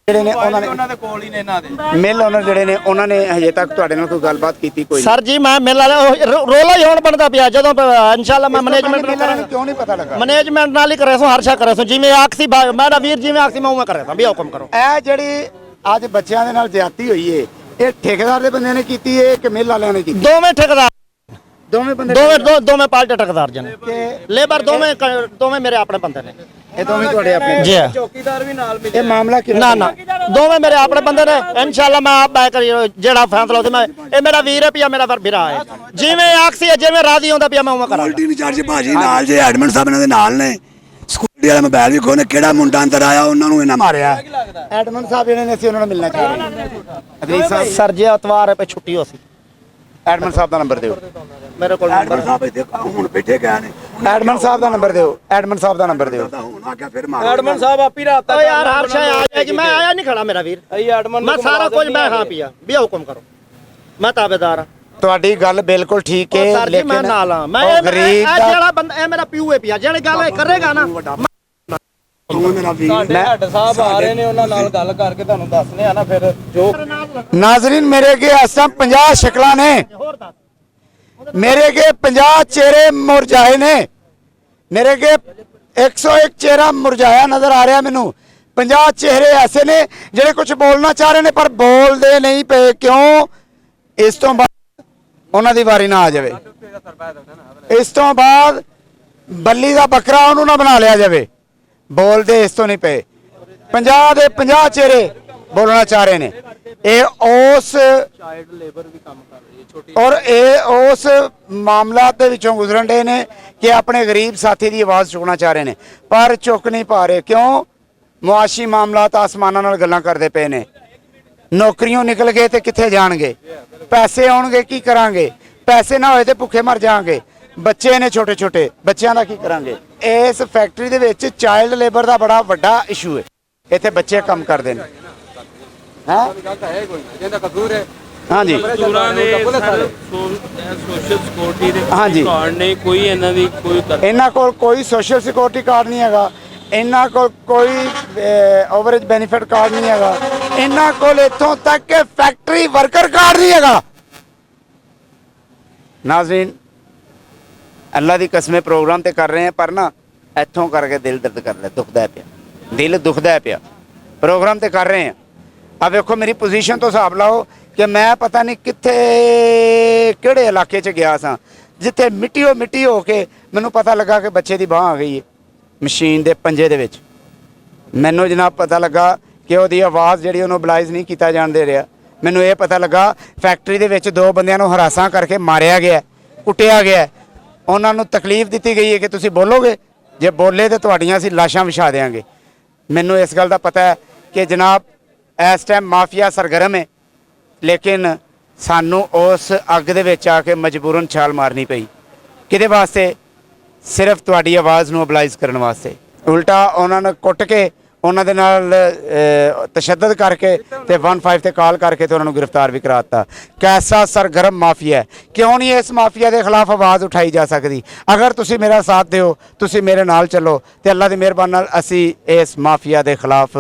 ਜਿਹੜੇ ਨੇ ਉਹਨਾਂ ਦੇ ਕੋਲ ਹੀ ਨੇ, ਇਹਨਾਂ ਦੇ ਮਿਲ ਓਨਰ ਜਿਹੜੇ ਨੇ, ਉਹਨਾਂ ਨੇ ਹਜੇ ਤੱਕ ਤੁਹਾਡੇ ਨਾਲ ਕੋਈ ਗੱਲਬਾਤ ਕੀਤੀ? ਕੋਈ ਸਰ ਜੀ ਮੈਂ ਮਿਲ ਵਾਲੇ ਰੋਲਾ ਹੀ ਹੁਣ ਬਣਦਾ ਪਿਆ। ਜਦੋਂ ਇਨਸ਼ਾਅੱਲਾ ਮੈਂ ਮੈਨੇਜਮੈਂਟ ਨਾਲ ਕਰਾਂਗਾ। ਕਿਉਂ ਨਹੀਂ ਪਤਾ ਲੱਗਾ? ਮੈਨੇਜਮੈਂਟ ਨਾਲ ਹੀ ਕਰੇ ਸੋ, ਹਰ ਸ਼ਾ ਕਰੇ ਸੋ, ਜਿਵੇਂ ਆਖਸੀ ਮੇਰਾ ਵੀਰ ਜਿਵੇਂ ਆਖਸੀ ਮੈਂ ਉਵੇਂ ਕਰੇ ਸਾਂ। ਵੀ ਹੁਕਮ ਕਰੋ। ਇਹ ਜਿਹੜੀ ਅੱਜ ਬੱਚਿਆਂ ਦੇ ਨਾਲ ਜ਼ਿਆਦਤੀ ਹੋਈ ਏ, ਇਹ ਠੇਕੇਦਾਰ ਦੇ ਬੰਦੇ ਨੇ ਕੀਤੀ ਏ ਕਿ ਮਿਲ ਵਾਲਿਆਂ ਨੇ ਕੀਤੀ? ਦੋਵੇਂ ਠੇਕੇਦਾਰ, ਦੋਵੇਂ ਬੰਦੇ, ਦੋਵੇਂ ਪਾਲਟੇ ਠੇਕੇਦਾਰ ਜਨ ਲੇਬਰ, ਦੋਵੇਂ ਮੇਰੇ ਆਪਣੇ ਬੰਦੇ ਨੇ। ਇਹ ਦੋਵੇਂ ਤੁਹਾਡੇ ਆਪਣੇ? ਜੀ ਚੌਕੀਦਾਰ ਵੀ ਨਾਲ ਮਿਲੇ। ਇਹ ਮਾਮਲਾ ਕਿਹੜਾ? ਨਾ ਦੋਵੇਂ ਮੇਰੇ ਆਪਣੇ ਬੰਦੇ ਨੇ। ਇਨਸ਼ਾਅੱਲਾ ਮੈਂ ਆਪ ਬੈ ਕਰੀ ਜਿਹੜਾ ਫੈਸਲਾ ਉਹਦੇ ਮੈਂ, ਇਹ ਮੇਰਾ ਵੀਰ ਹੈ ਪਿਆ, ਮੇਰਾ ਵੀਰਾ ਹੈ। ਜਿਵੇਂ ਆਖਸੀ ਜਿਵੇਂ ਰਾਜ਼ੀ ਹੁੰਦਾ ਪਿਆ ਮੈਂ ਉਵੇਂ ਕਰਾਂਗਾ। ਸਕੂਲ ਇੰਚਾਰਜ ਭਾਜੀ ਨਾਲ ਜੇ ਐਡਮਿਨ ਸਾਹਿਬ ਇਹਨਾਂ ਦੇ ਨਾਲ ਨੇ। ਸਕੂਲ ਵਾਲਾ ਮੋਬਾਈਲ ਵੀ ਖੋਨੇ, ਕਿਹੜਾ ਮੁੰਡਾ ਅੰਦਰ ਆਇਆ ਉਹਨਾਂ ਨੂੰ ਇਹਨਾਂ ਮਾਰਿਆ। ਐਡਮਨ ਸਾਹਿਬ ਜਿਹੜੇ ਨੇ, ਅਸੀਂ ਉਹਨਾਂ ਨੂੰ ਮਿਲਣਾ ਚਾਹੀਦਾ। ਅਦਰੀਸ ਸਾਹਿਬ, ਸਰ ਜੀ ਐਤਵਾਰ ਪੇ ਛੁੱਟੀ ਹੋ ਸੀ। ਐਡਮਨ ਸਾਹਿਬ ਦਾ ਨੰਬਰ ਦਿਓ ਮੇਰੇ ਕੋਲ। ਐਡਮਿਨ ਸਾਹਿਬ ਇੱਥੇ ਹੁਣ ਬੈਠੇ ਗਏ ਨੇ। ਐਡਮਨ ਸਾਹਿਬ ਦਾ ਨੰਬਰ ਦਿਓ, ਐਡਮਨ ਸਾਹਿਬ ਦਾ ਨੰਬਰ ਦਿਓ। ਹੁਣ ਆ ਗਿਆ ਫਿਰ ਮਾਰ। ਐਡਮਨ ਸਾਹਿਬ ਆਪੀ ਰਾਤ ਓ ਯਾਰ ਹਰ ਸ਼ਾਇ ਆ ਜਾਏਗੀ, ਮੈਂ ਆਇਆ ਨਹੀਂ ਖੜਾ ਮੇਰਾ ਵੀਰ। ਮੈਂ ਸਾਰਾ ਕੁਝ ਮੈਂ ਹਾਂ ਪਿਆ। ਵੀ ਹੁਕਮ ਕਰੋ, ਮੈਂ ਤਾਬੇਦਾਰ ਹਾਂ। ਤੁਹਾਡੀ ਗੱਲ ਬਿਲਕੁਲ ਠੀਕ ਹੈ, ਸਰ ਜੀ ਮੈਂ ਨਾਲ ਹਾਂ। ਮੈਂ ਇਹ ਜਿਹੜਾ ਬੰਦਾ, ਇਹ ਮੇਰਾ ਪਿਓ ਹੈ ਪਿਆ, ਜਿਹੜੇ ਗੱਲ ਕਰੇਗਾ ਨਾ। ਮੇਰਾ ਵੀਰ ਸਾਡੇ ਹੈੱਡ ਸਾਹਿਬ ਆ ਰਹੇ ਨੇ, ਉਹਨਾਂ ਨਾਲ ਗੱਲ ਕਰਕੇ ਤੁਹਾਨੂੰ ਦੱਸਨੇ ਆ ਨਾ ਫਿਰ ਜੋ। ਨਾਜ਼ਰੀਨ ਮੇਰੇ ਅੱਗੇ ਇਸ ਟਾਈਮ 50 ਸ਼ਕਲਾਂ ਨੇ, ਮੇਰੇ ਅੱਗੇ 50 ਚਿਹਰੇ ਮੁਰਝਾਏ ਨੇ, ਮੇਰੇ ਅੱਗੇ 101 ਚਿਹਰਾ ਮੁਰਝਾਇਆ ਨਜ਼ਰ ਆ ਰਿਹਾ ਮੈਨੂੰ। 50 ਚਿਹਰੇ ਐਸੇ ਨੇ ਜਿਹੜੇ ਕੁਝ ਬੋਲਣਾ ਚਾਹ ਰਹੇ ਨੇ ਪਰ ਬੋਲਦੇ ਨਹੀਂ ਪਏ। ਕਿਉਂ? ਇਸ ਤੋਂ ਬਾਅਦ ਉਹਨਾਂ ਦੀ ਵਾਰੀ ਨਾ ਆ ਜਾਵੇ, ਇਸ ਤੋਂ ਬਾਅਦ ਬੱਲੀ ਦਾ ਬੱਕਰਾ ਉਹਨੂੰ ਨਾ ਬਣਾ ਲਿਆ ਜਾਵੇ। ਬੋਲਦੇ ਇਸ ਤੋਂ ਨਹੀਂ ਪਏ। 50 ਦੇ 50 ਚਿਹਰੇ ਬੋਲਣਾ ਚਾਹ ਰਹੇ ਨੇ। ਇਹ ਉਸ ਚਾਈਲਡ ਲੇਬਰ ਵੀ ਕੰਮ ਕਰ ਰਹੀ ਹੈ ਛੋਟੀ, ਔਰ ਇਹ ਉਸ ਮਾਮਲਾ ਦੇ ਵਿੱਚੋਂ ਗੁਜ਼ਰਨ ਦੇ ਨੇ ਕਿ ਆਪਣੇ ਗਰੀਬ ਸਾਥੀ ਦੀ ਆਵਾਜ਼ ਚੁੱਕਣਾ ਚਾਹ ਰਹੇ ਨੇ ਪਰ ਚੁੱਕ ਨਹੀਂ ਪਾ ਰਹੇ। ਕਿਉਂ? ਮੁਆਸ਼ੀ ਮਾਮਲਾਤ ਆਸਮਾਨਾਂ ਨਾਲ ਗੱਲਾਂ ਕਰਦੇ ਪਏ ਨੇ। ਨੌਕਰੀਆਂ ਨਿਕਲ ਗਏ ਤੇ ਕਿੱਥੇ ਜਾਣਗੇ? ਪੈਸੇ ਆਉਣਗੇ ਕੀ ਕਰਾਂਗੇ? ਪੈਸੇ ਨਾ ਹੋਏ ਤੇ ਭੁੱਖੇ ਮਰ ਜਾਵਾਂਗੇ। ਬੱਚੇ ਨੇ ਛੋਟੇ ਛੋਟੇ, ਬੱਚਿਆਂ ਦਾ ਕੀ ਕਰਾਂਗੇ? ਇਸ ਫੈਕਟਰੀ ਦੇ ਵਿੱਚ ਚਾਈਲਡ ਲੇਬਰ ਦਾ ਬੜਾ ਵੱਡਾ ਇਸ਼ੂ ਹੈ। ਇੱਥੇ ਬੱਚੇ ਕੰਮ ਕਰਦੇ ਨੇ। ਹੈ ਹਾਂਜੀ ਮਜ਼ਦੂਰਾਂ ਨੇ ਸਰ ਸੋਸ਼ਲ ਸਿਕਿਉਰਿਟੀ ਦੇ ਹਾਂਜੀ। ਕਾਰਡ ਨੇ ਕੋਈ ਇਹਨਾਂ ਦੀ ਕੋਈ ਇਹਨਾਂ ਕੋਲ ਕੋਈ ਸੋਸ਼ਲ ਸਿਕਿਉਰਿਟੀ ਕਾਰਡ ਨਹੀਂ ਹੈਗਾ, ਇਹਨਾਂ ਕੋਲ ਕੋਈ ਓਵਰੇਜ ਬੈਨੀਫਿਟ ਕਾਰਡ ਨਹੀਂ ਹੈਗਾ, ਇਹਨਾਂ ਕੋਲ ਇੱਥੋਂ ਤੱਕ ਕਿ ਫੈਕਟਰੀ ਵਰਕਰ ਕਾਰਡ ਨਹੀਂ ਹੈਗਾ। ਨਾਜ਼ਰੀਨ ਅੱਲਾ ਦੀ ਕਸਮੇ ਪ੍ਰੋਗਰਾਮ ਤੇ ਕਰ ਰਹੇ ਆ, ਪਰ ਨਾ ਇੱਥੋਂ ਕਰਕੇ ਦਿਲ ਦਰਦ ਕਰ ਲਿਆ, ਦੁਖਦਾ ਪਿਆ, ਦਿਲ ਦੁਖਦਾ ਪਿਆ। ਪ੍ਰੋਗਰਾਮ ਤੇ ਕਰ ਰਹੇ ਆ, ਆ ਵੇਖੋ ਮੇਰੀ ਪੋਜੀਸ਼ਨ ਤੋਂ ਹਿਸਾਬ ਲਾਓ ਕਿ ਮੈਂ ਪਤਾ ਨਹੀਂ ਕਿੱਥੇ ਕਿਹੜੇ ਇਲਾਕੇ 'ਚ ਗਿਆ ਸਾਂ, ਜਿੱਥੇ ਮਿੱਟੀ ਹੋ ਕੇ ਮੈਨੂੰ ਪਤਾ ਲੱਗਾ ਕਿ ਬੱਚੇ ਦੀ ਬਾਂਹ ਆ ਗਈ ਹੈ ਮਸ਼ੀਨ ਦੇ ਪੰਜੇ ਦੇ ਵਿੱਚ। ਮੈਨੂੰ ਜਨਾਬ ਪਤਾ ਲੱਗਾ ਕਿ ਉਹਦੀ ਆਵਾਜ਼ ਜਿਹੜੀ ਉਹਨੂੰ ਬਲਾਈਜ਼ ਨਹੀਂ ਕੀਤਾ ਜਾਣ ਦੇ ਰਿਹਾ। ਮੈਨੂੰ ਇਹ ਪਤਾ ਲੱਗਾ ਫੈਕਟਰੀ ਦੇ ਵਿੱਚ 2 ਬੰਦਿਆਂ ਨੂੰ ਹਰਾਸਾਂ ਕਰਕੇ ਮਾਰਿਆ ਗਿਆ, ਕੁੱਟਿਆ ਗਿਆ, ਉਹਨਾਂ ਨੂੰ ਤਕਲੀਫ ਦਿੱਤੀ ਗਈ ਹੈ ਕਿ ਤੁਸੀਂ ਬੋਲੋਗੇ, ਜੇ ਬੋਲੇ ਤਾਂ ਤੁਹਾਡੀਆਂ ਅਸੀਂ ਲਾਸ਼ਾਂ ਵਿਛਾ ਦੇਵਾਂਗੇ। ਮੈਨੂੰ ਇਸ ਗੱਲ ਦਾ ਪਤਾ ਹੈ ਕਿ ਜਨਾਬ ਇਸ ਟਾਈਮ ਮਾਫੀਆ ਸਰਗਰਮ ਹੈ, ਲੇਕਿਨ ਸਾਨੂੰ ਉਸ ਅੱਗ ਦੇ ਵਿੱਚ ਆ ਕੇ ਮਜਬੂਰਨ ਛਾਲ ਮਾਰਨੀ ਪਈ। ਕਿਹਦੇ ਵਾਸਤੇ? ਸਿਰਫ ਤੁਹਾਡੀ ਆਵਾਜ਼ ਨੂੰ ਅਬਲਾਈਜ਼ ਕਰਨ ਵਾਸਤੇ। ਉਲਟਾ ਉਹਨਾਂ ਨੇ ਕੁੱਟ ਕੇ, ਉਹਨਾਂ ਦੇ ਨਾਲ ਤਸ਼ੱਦਦ ਕਰਕੇ ਤੇ 15 ਤੇ ਕਾਲ ਕਰਕੇ ਤੇ ਉਹਨਾਂ ਨੂੰ ਗ੍ਰਿਫਤਾਰ ਵੀ ਕਰਾ ਦਿੱਤਾ। ਕੈਸਾ ਸਰਗਰਮ ਮਾਫੀਆ ਹੈ, ਕਿਉਂ ਨਹੀਂ ਇਸ ਮਾਫੀਆ ਦੇ ਖਿਲਾਫ ਆਵਾਜ਼ ਉਠਾਈ ਜਾ ਸਕਦੀ? ਅਗਰ ਤੁਸੀਂ ਮੇਰਾ ਸਾਥ ਦਿਓ, ਤੁਸੀਂ ਮੇਰੇ ਨਾਲ ਚੱਲੋ ਤੇ ਅੱਲਾ ਦੀ ਮਿਹਰਬਾਨੀ ਨਾਲ ਅਸੀਂ ਇਸ ਮਾफिया ਦੇ खिलाफ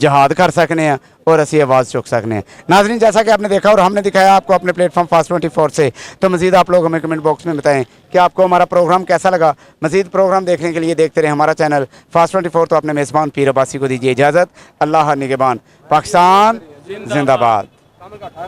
जहाद कर सकते हैं और असी आवाज़ चुक सकते हैं। नाजरीन जैसा कि आपने देखा और हमने दिखाया आपको अपने प्लेटफॉर्म फास्ट 24 से, तो मज़ीद आप लोग हमें कमेंट बॉक्स में बताएं कि आपको हमारा प्रोग्राम कैसा लगा। मज़ीद प्रोग्राम देखने के लिए देखते रहे हमारा चैनल फास्ट 24। तो अपने मेज़बान पीर अब्बासी को दीजिए इजाज़त। अल्लाह निगहबान। पाकिस्तान जिंदाबाद।